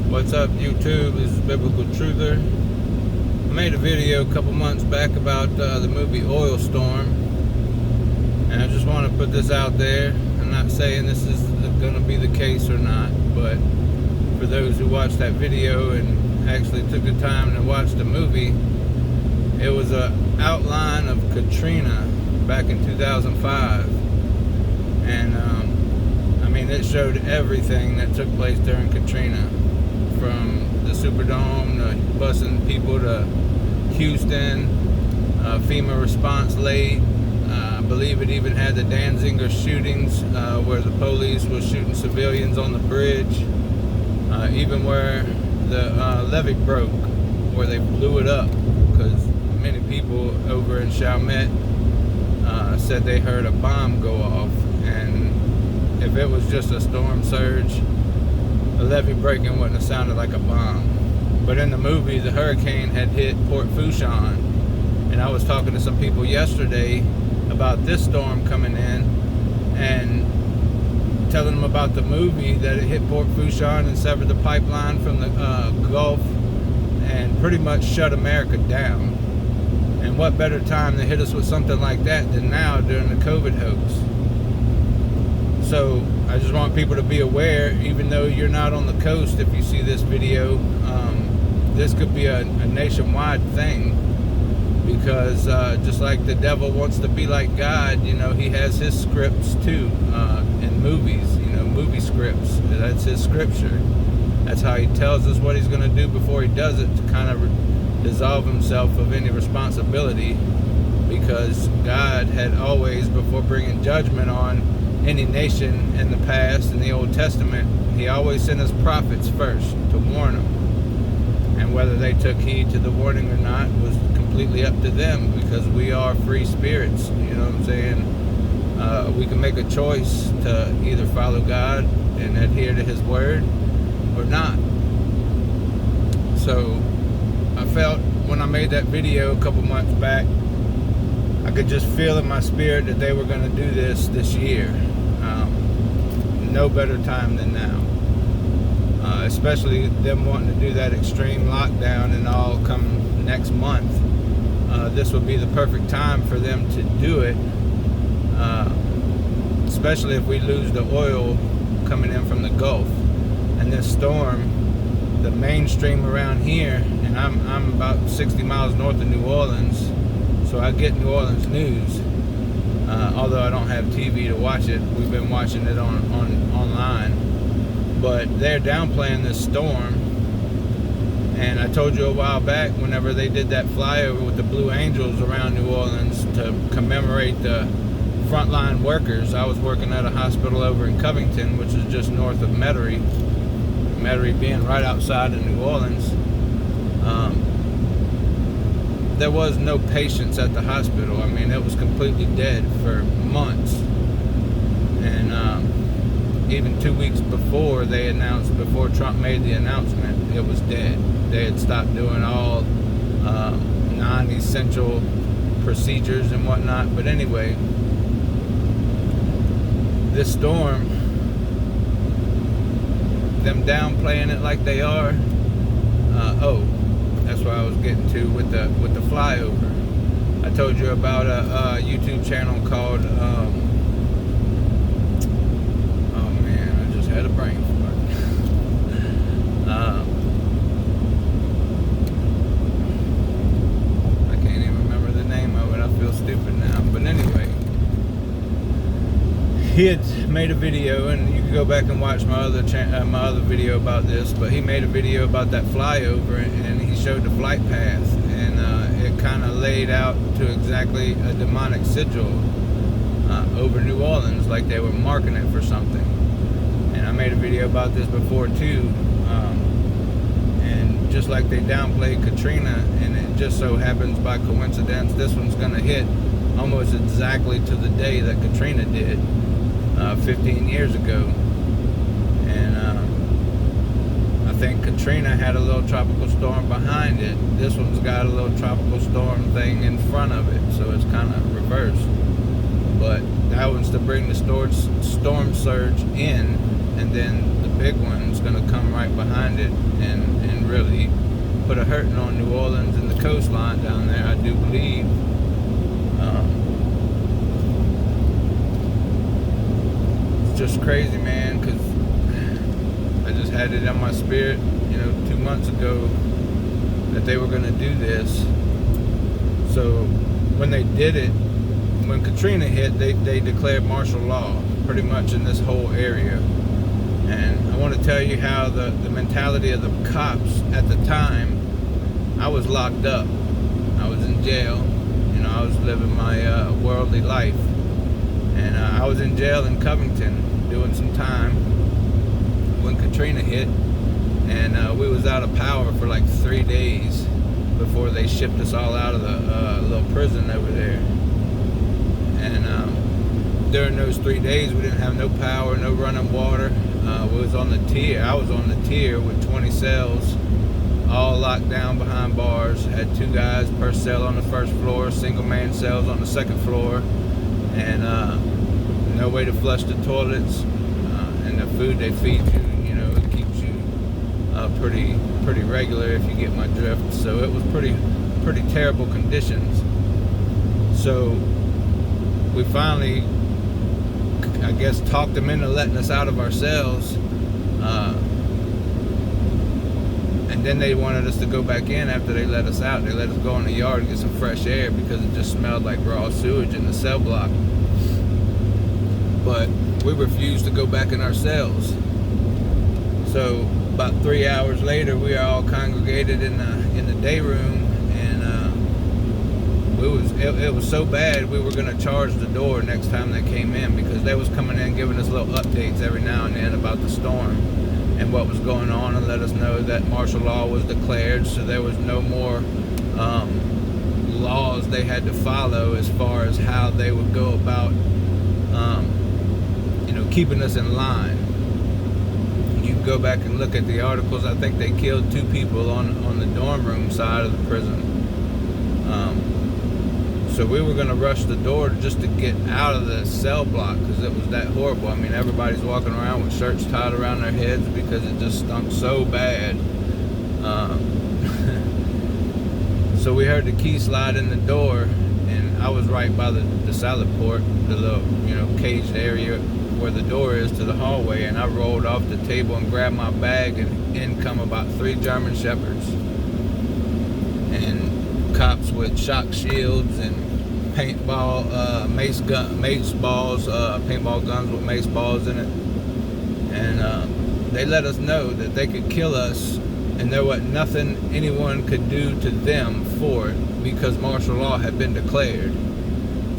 What's up, YouTube? This is Biblical Truther. I made a video a couple months back about the movie Oil Storm, and I just want to put this out there. I'm not saying this is going to be the case or not, but for those who watched that video and actually took the time to watch the movie, it was an outline of Katrina back in 2005, and it showed everything that took place during Katrina, from the Superdome to busing people to Houston, FEMA response late. I believe it even had the Danziger shootings where the police was shooting civilians on the bridge, even where the levee broke, where they blew it up, because many people over in Chalmette said they heard a bomb go off, and if it was just a storm surge, the levee breaking wouldn't have sounded like a bomb. But in the movie, the hurricane had hit Port Fourchon, and I was talking to some people yesterday about this storm coming in and telling them about the movie, that it hit Port Fourchon and severed the pipeline from the Gulf and pretty much shut America down. And what better time to hit us with something like that than now during the COVID hoax? So I just want people to be aware, even though you're not on the coast, if you see this video, this could be a nationwide thing, because just like the devil wants to be like God, he has his scripts too, in movies, movie scripts. That's his scripture. That's how he tells us what he's going to do before he does it, to kind of dissolve himself of any responsibility, because God had always, before bringing judgment on any nation in the past, in the Old Testament, he always sent his prophets first to warn them. And whether they took heed to the warning or not was completely up to them, because we are free spirits, you know what I'm saying? We can make a choice to either follow God and adhere to his word or not. So I felt when I made that video a couple months back, I could just feel in my spirit that they were going to do this year. No better time than now. Especially them wanting to do that extreme lockdown and all come next month. This would be the perfect time for them to do it. Especially if we lose the oil coming in from the Gulf. And this storm, the mainstream around here, and I'm about 60 miles north of New Orleans, so I get New Orleans news. Although I don't have TV to watch it, we've been watching it online. But they're downplaying this storm. And I told you a while back, whenever they did that flyover with the Blue Angels around New Orleans to commemorate the frontline workers, I was working at a hospital over in Covington, which is just north of Metairie. Metairie being right outside of New Orleans. There was no patients at the hospital. It was completely dead for months. And even 2 weeks before they announced, before Trump made the announcement, it was dead. They had stopped doing all non-essential procedures and whatnot. But anyway, this storm, them downplaying it like they are, that's what I was getting to with the flyover. I told you about a YouTube channel called, oh man, I just had a brain fart. I can't even remember the name of it. I feel stupid now. But anyway, he had made a video, and you can go back and watch my other video about this, but he made a video about that flyover, and he showed the flight path, and it kind of laid out to exactly a demonic sigil over New Orleans, like they were marking it for something. And I made a video about this before too, and just like they downplayed Katrina, and it just so happens by coincidence this one's going to hit almost exactly to the day that Katrina did 15 years ago. And I think Katrina had a little tropical storm behind it. This one's got a little tropical storm thing in front of it, so it's kind of reversed. But that one's to bring the storm surge in, and then the big one's going to come right behind it and really put a hurting on New Orleans and the coastline down there, I do believe. It's just crazy, man, because I just had it on my spirit, 2 months ago that they were going to do this. So when they did it, when Katrina hit, they declared martial law pretty much in this whole area. And I want to tell you how the mentality of the cops at the time. I was locked up. I was in jail. I was living my worldly life. And I was in jail in Covington doing some time when Katrina hit. And we was out of power for like 3 days before they shipped us all out of the little prison over there. And during those 3 days, we didn't have no power, no running water. We was on the tier. I was on the tier with 20 cells, all locked down behind bars. Had 2 guys per cell on the first floor, single man cells on the second floor, and no way to flush the toilets. And the food they feed you, it keeps you pretty regular, if you get my drift. So it was pretty terrible conditions. So we finally, I guess, talked them into letting us out of our cells. And then they wanted us to go back in after they let us out. They let us go in the yard and get some fresh air because it just smelled like raw sewage in the cell block. But we refused to go back in our cells. So about 3 hours later, we are all congregated in the day room, and it was so bad we were going to charge the door next time they came in, because they was coming in giving us little updates every now and then about the storm and what was going on, and let us know that martial law was declared, so there was no more laws they had to follow as far as how they would go about keeping us in line. You can go back and look at the articles. I think they killed 2 people on the dorm room side of the prison. So we were going to rush the door just to get out of the cell block because it was that horrible. I mean, everybody's walking around with shirts tied around their heads because it just stunk so bad. So we heard the key slide in the door, and I was right by the salad port, the little, caged area where the door is to the hallway, and I rolled off the table and grabbed my bag, and in come about 3 German Shepherds and cops with shock shields and paintball paintball guns with mace balls in it. And they let us know that they could kill us and there wasn't nothing anyone could do to them for it because martial law had been declared.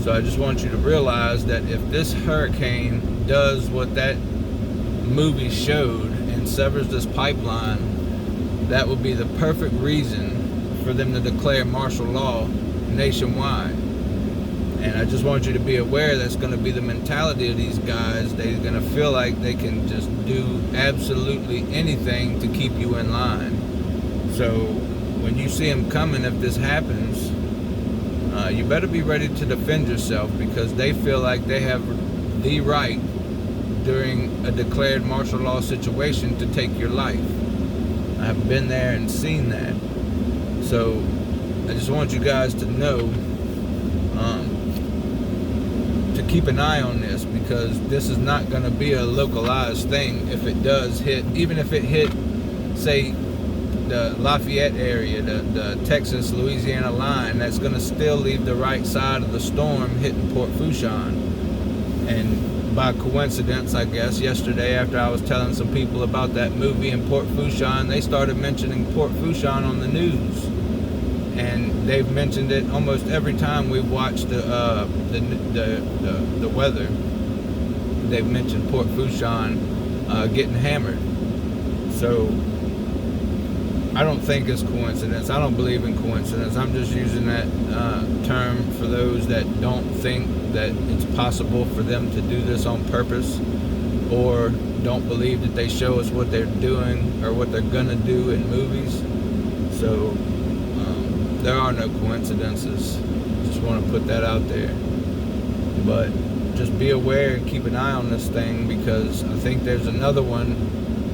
So I just want you to realize that if this hurricane does what that movie showed and severs this pipeline, that would be the perfect reason for them to declare martial law nationwide. And I just want you to be aware that's going to be the mentality of these guys. They're going to feel like they can just do absolutely anything to keep you in line. So when you see them coming, if this happens, you better be ready to defend yourself, because they feel like they have the right during a declared martial law situation to take your life. I have been there and seen that. So I just want you guys to know to keep an eye on this, because this is not going to be a localized thing. If it does hit, even if it hit, say, the Lafayette area, the Texas-Louisiana line, that's going to still leave the right side of the storm hitting Port Fourchon. And by coincidence, I guess, yesterday after I was telling some people about that movie in Port Fourchon, they started mentioning Port Fourchon on the news. And they've mentioned it almost every time we've watched the weather. They've mentioned Port Fourchon getting hammered. So I don't think it's coincidence. I don't believe in coincidence. I'm just using that term for those that don't think that it's possible for them to do this on purpose, or don't believe that they show us what they're doing or what they're gonna do in movies. So there are no coincidences. Just want to put that out there. But just be aware and keep an eye on this thing, because I think there's another one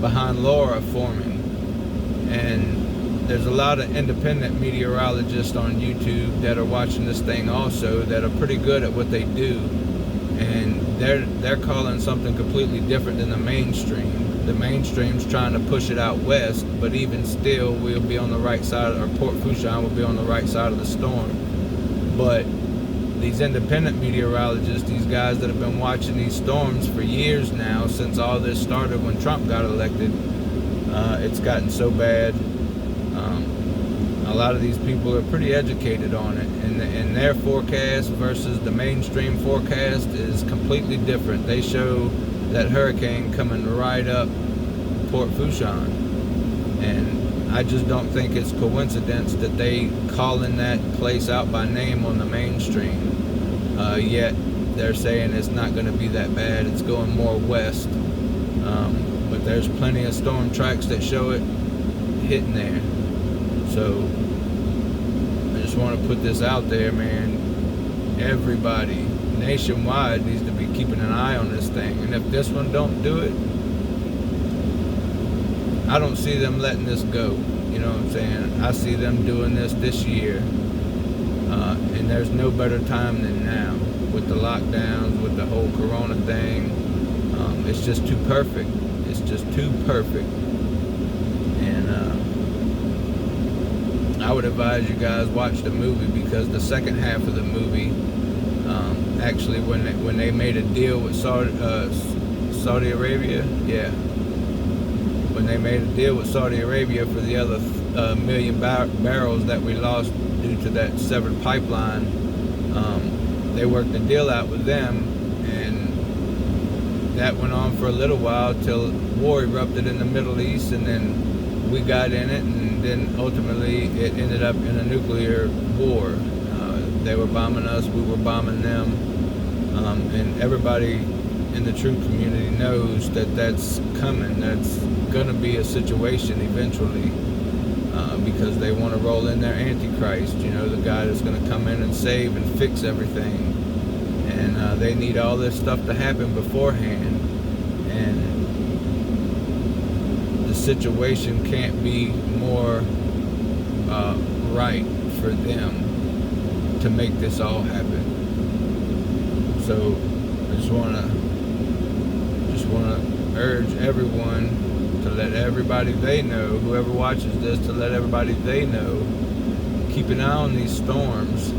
behind Laura forming. And there's a lot of independent meteorologists on YouTube that are watching this thing also that are pretty good at what they do, and they're calling something completely different than the mainstream. The mainstream's trying to push it out west, but even still, we'll be on the right side, or Port Fourchon will be on the right side of the storm. But these independent meteorologists, these guys that have been watching these storms for years now, since all this started when Trump got elected, it's gotten so bad. A lot of these people are pretty educated on it, and their forecast versus the mainstream forecast is completely different. They show that hurricane coming right up Port Fourchon, and I just don't think it's coincidence that they calling that place out by name on the mainstream. Yet they're saying it's not going to be that bad. It's going more west, but there's plenty of storm tracks that show it hitting there. So I just want to put this out there, man. Everybody nationwide needs to be keeping an eye on this thing. And if this one don't do it, I don't see them letting this go. You know what I'm saying? I see them doing this year. And there's no better time than now. With the lockdowns, with the whole corona thing. It's just too perfect. It's just too perfect. And I would advise you guys watch the movie, because the second half of the movie, actually when they made a deal with Saudi Arabia, yeah, when they made a deal with Saudi Arabia for the other million barrels that we lost due to that severed pipeline, they worked the deal out with them, and that went on for a little while till war erupted in the Middle East, and then we got in it, and then ultimately it ended up in a nuclear war. They were bombing us, we were bombing them, and everybody in the true community knows that that's coming. That's going to be a situation eventually, because they want to roll in their Antichrist, you know, the guy that's going to come in and save and fix everything. And they need all this stuff to happen beforehand. And the situation can't be more right for them to make this all happen. So I just want to urge everyone to let everybody they know, whoever watches this, to let everybody they know, keep an eye on these storms,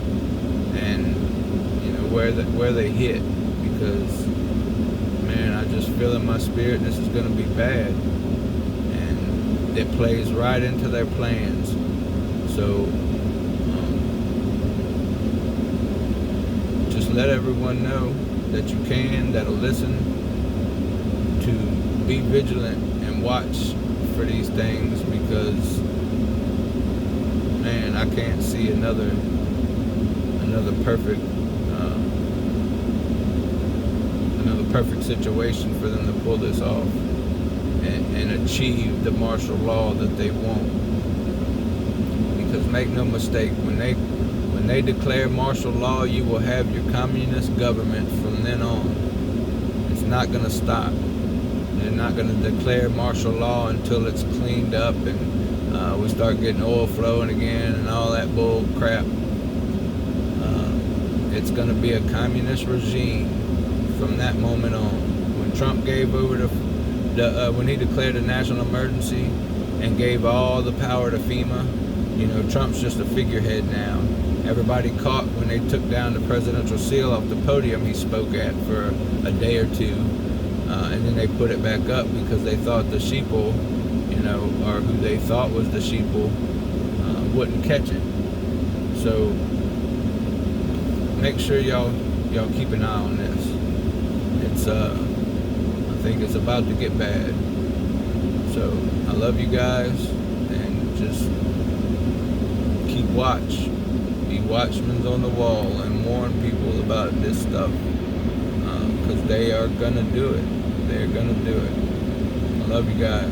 and you know where they hit, because man, I just feel in my spirit this is going to be bad, and it plays right into their plans. So just let everyone know that you can, that'll listen, to be vigilant and watch for these things, because man, I can't see another perfect situation for them to pull this off and achieve the martial law that they want. Because make no mistake, when they declare martial law, you will have your communist government from then on. It's not going to stop. They're not going to declare martial law until it's cleaned up and we start getting oil flowing again and all that bull crap. It's going to be a communist regime from that moment on. When Trump gave over when he declared a national emergency and gave all the power to FEMA, you know, Trump's just a figurehead now. Everybody caught when they took down the presidential seal off the podium he spoke at for a day or two. And then they put it back up because they thought the sheeple, you know, or who they thought was the sheeple, wouldn't catch it. So make sure y'all keep an eye on this. It's I think it's about to get bad. So I love you guys, and just keep watch. Be watchmen on the wall and warn people about this stuff, because they are gonna do it. They're gonna do it. I love you guys.